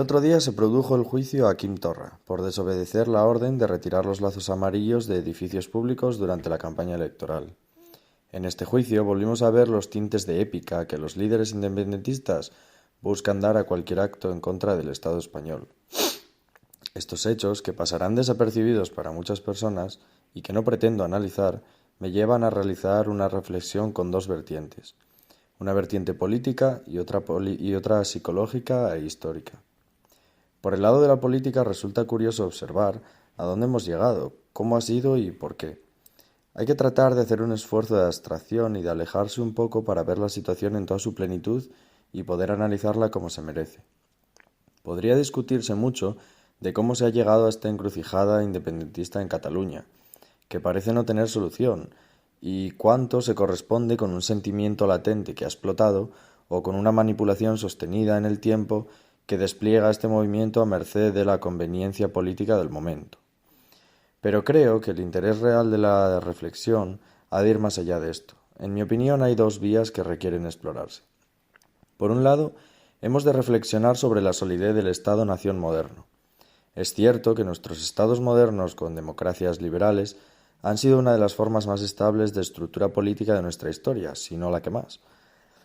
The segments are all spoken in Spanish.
otro día se produjo el juicio a Quim Torra por desobedecer la orden de retirar los lazos amarillos de edificios públicos durante la campaña electoral. En este juicio volvimos a ver los tintes de épica que los líderes independentistas buscan dar a cualquier acto en contra del Estado español. Estos hechos, que pasarán desapercibidos para muchas personas y que no pretendo analizar, me llevan a realizar una reflexión con dos vertientes, una vertiente política y otra psicológica e histórica. Por el lado de la política resulta curioso observar a dónde hemos llegado, cómo ha sido y por qué. Hay que tratar de hacer un esfuerzo de abstracción y de alejarse un poco para ver la situación en toda su plenitud y poder analizarla como se merece. Podría discutirse mucho de cómo se ha llegado a esta encrucijada independentista en Cataluña, que parece no tener solución, y cuánto se corresponde con un sentimiento latente que ha explotado o con una manipulación sostenida en el tiempo que despliega este movimiento a merced de la conveniencia política del momento. Pero creo que el interés real de la reflexión ha de ir más allá de esto. En mi opinión, hay dos vías que requieren explorarse. Por un lado, hemos de reflexionar sobre la solidez del Estado-nación moderno. Es cierto que nuestros estados modernos con democracias liberales han sido una de las formas más estables de estructura política de nuestra historia, si no la que más.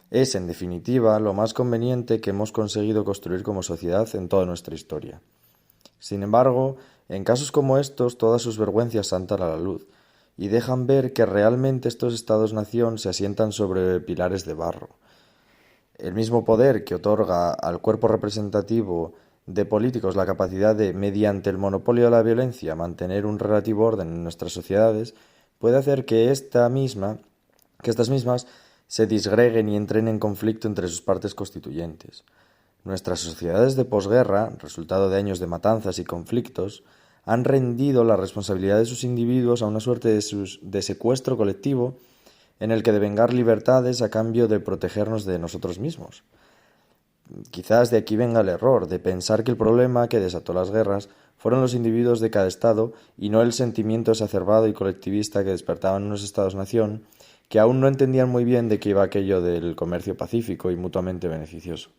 Es, en definitiva, lo más conveniente que hemos conseguido construir como sociedad en toda nuestra historia. Sin embargo, en casos como estos, todas sus vergüenzas saltan a la luz y dejan ver que realmente estos estados-nación se asientan sobre pilares de barro. El mismo poder que otorga al cuerpo representativo de políticos la capacidad de, mediante el monopolio de la violencia, mantener un relativo orden en nuestras sociedades, puede hacer que estas mismas se disgreguen y entren en conflicto entre sus partes constituyentes. Nuestras sociedades de posguerra, resultado de años de matanzas y conflictos, han rendido la responsabilidad de sus individuos a una suerte de secuestro colectivo en el que devengar libertades a cambio de protegernos de nosotros mismos. Quizás de aquí venga el error de pensar que el problema que desató las guerras fueron los individuos de cada estado y no el sentimiento exacerbado y colectivista que despertaban unos estados-nación que aún no entendían muy bien de qué iba aquello del comercio pacífico y mutuamente beneficioso.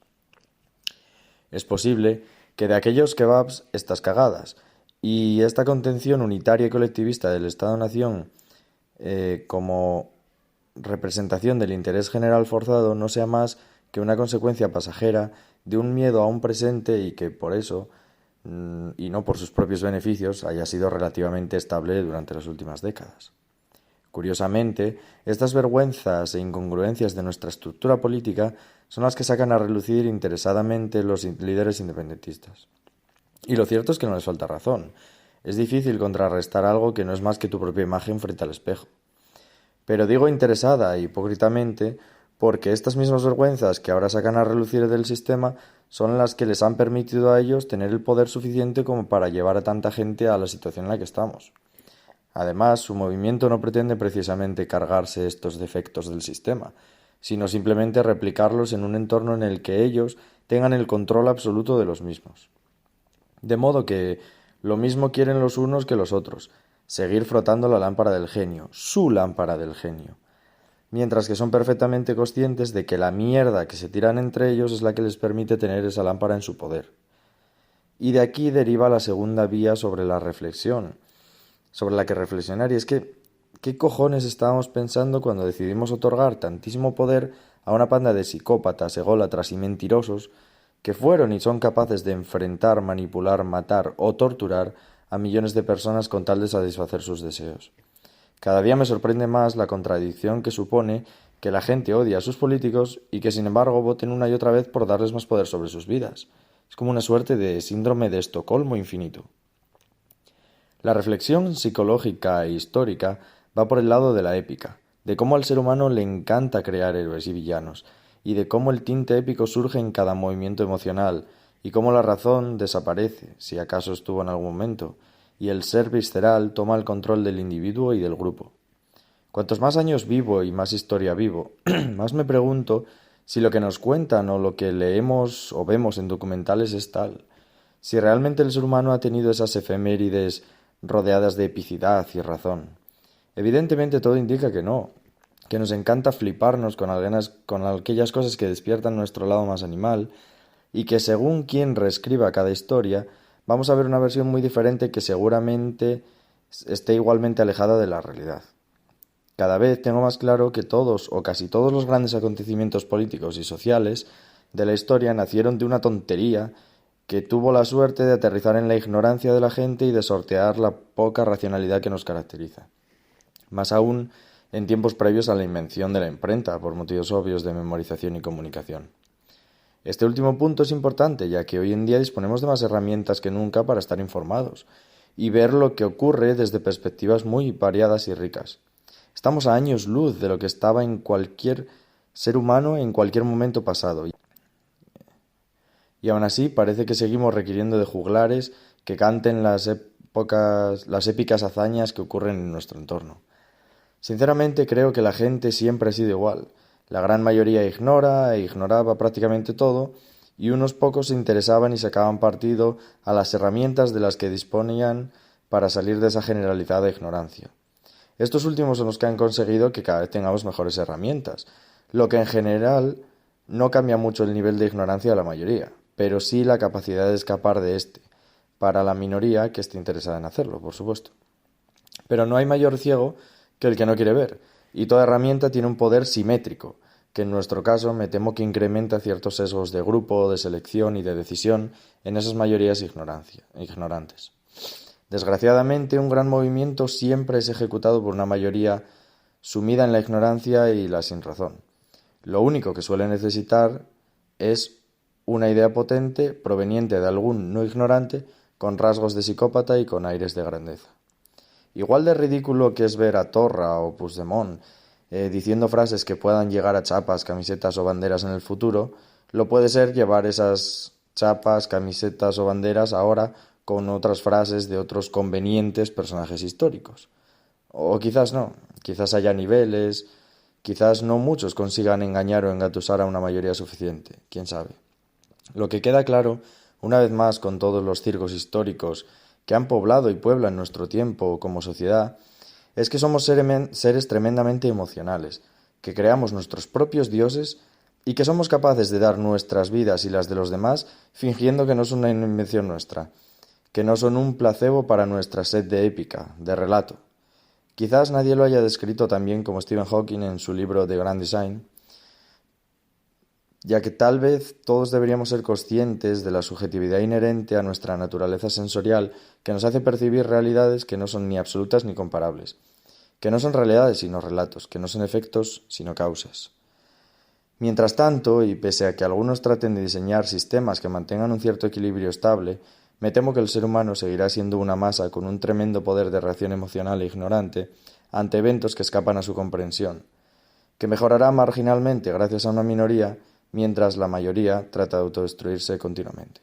Es posible que de aquellos kebabs estas cagadas y esta contención unitaria y colectivista del Estado-nación como representación del interés general forzado no sea más que una consecuencia pasajera de un miedo a un presente y que por eso, y no por sus propios beneficios, haya sido relativamente estable durante las últimas décadas. Curiosamente, estas vergüenzas e incongruencias de nuestra estructura política son las que sacan a relucir interesadamente los líderes independentistas. Y lo cierto es que no les falta razón. Es difícil contrarrestar algo que no es más que tu propia imagen frente al espejo. Pero digo interesada e hipócritamente porque estas mismas vergüenzas que ahora sacan a relucir del sistema son las que les han permitido a ellos tener el poder suficiente como para llevar a tanta gente a la situación en la que estamos. Además, su movimiento no pretende precisamente cargarse estos defectos del sistema, sino simplemente replicarlos en un entorno en el que ellos tengan el control absoluto de los mismos. De modo que lo mismo quieren los unos que los otros, seguir frotando la lámpara del genio, su lámpara del genio, mientras que son perfectamente conscientes de que la mierda que se tiran entre ellos es la que les permite tener esa lámpara en su poder. Y de aquí deriva la segunda vía sobre la reflexión, sobre la que reflexionar, y es que, ¿qué cojones estábamos pensando cuando decidimos otorgar tantísimo poder a una panda de psicópatas, ególatras y mentirosos que fueron y son capaces de enfrentar, manipular, matar o torturar a millones de personas con tal de satisfacer sus deseos? Cada día me sorprende más la contradicción que supone que la gente odia a sus políticos y que sin embargo voten una y otra vez por darles más poder sobre sus vidas. Es como una suerte de síndrome de Estocolmo infinito. La reflexión psicológica e histórica va por el lado de la épica, de cómo al ser humano le encanta crear héroes y villanos, y de cómo el tinte épico surge en cada movimiento emocional, y cómo la razón desaparece, si acaso estuvo en algún momento, y el ser visceral toma el control del individuo y del grupo. Cuantos más años vivo y más historia vivo, más me pregunto si lo que nos cuentan o lo que leemos o vemos en documentales es tal, si realmente el ser humano ha tenido esas efemérides rodeadas de epicidad y razón. Evidentemente todo indica que no, que nos encanta fliparnos con aquellas cosas que despiertan nuestro lado más animal y que según quien reescriba cada historia, vamos a ver una versión muy diferente que seguramente esté igualmente alejada de la realidad. Cada vez tengo más claro que todos o casi todos los grandes acontecimientos políticos y sociales de la historia nacieron de una tontería que tuvo la suerte de aterrizar en la ignorancia de la gente y de sortear la poca racionalidad que nos caracteriza. Más aún en tiempos previos a la invención de la imprenta, por motivos obvios de memorización y comunicación. Este último punto es importante, ya que hoy en día disponemos de más herramientas que nunca para estar informados y ver lo que ocurre desde perspectivas muy variadas y ricas. Estamos a años luz de lo que estaba en cualquier ser humano en cualquier momento pasado. Y aún así parece que seguimos requiriendo de juglares que canten las épicas hazañas que ocurren en nuestro entorno. Sinceramente creo que la gente siempre ha sido igual. La gran mayoría ignora e ignoraba prácticamente todo, y unos pocos se interesaban y sacaban partido a las herramientas de las que disponían para salir de esa generalizada ignorancia. Estos últimos son los que han conseguido que cada vez tengamos mejores herramientas, lo que en general no cambia mucho el nivel de ignorancia de la mayoría, pero sí la capacidad de escapar de este, para la minoría que esté interesada en hacerlo, por supuesto. Pero no hay mayor ciego que el que no quiere ver, y toda herramienta tiene un poder simétrico, que en nuestro caso me temo que incrementa ciertos sesgos de grupo, de selección y de decisión en esas mayorías ignorantes. Desgraciadamente, un gran movimiento siempre es ejecutado por una mayoría sumida en la ignorancia y la sinrazón. Lo único que suele necesitar es una idea potente proveniente de algún no ignorante con rasgos de psicópata y con aires de grandeza. Igual de ridículo que es ver a Torra o Puigdemont diciendo frases que puedan llegar a chapas, camisetas o banderas en el futuro, lo puede ser llevar esas chapas, camisetas o banderas ahora con otras frases de otros convenientes personajes históricos. O quizás no, quizás haya niveles, quizás no muchos consigan engañar o engatusar a una mayoría suficiente, quién sabe. Lo que queda claro, una vez más con todos los circos históricos que han poblado y pueblan nuestro tiempo como sociedad, es que somos seres tremendamente emocionales, que creamos nuestros propios dioses y que somos capaces de dar nuestras vidas y las de los demás fingiendo que no son una invención nuestra, que no son un placebo para nuestra sed de épica, de relato. Quizás nadie lo haya descrito tan bien como Stephen Hawking en su libro The Grand Design, ya que tal vez todos deberíamos ser conscientes de la subjetividad inherente a nuestra naturaleza sensorial que nos hace percibir realidades que no son ni absolutas ni comparables, que no son realidades sino relatos, que no son efectos sino causas. Mientras tanto, y pese a que algunos traten de diseñar sistemas que mantengan un cierto equilibrio estable, me temo que el ser humano seguirá siendo una masa con un tremendo poder de reacción emocional e ignorante ante eventos que escapan a su comprensión, que mejorará marginalmente gracias a una minoría, mientras la mayoría trata de autodestruirse continuamente.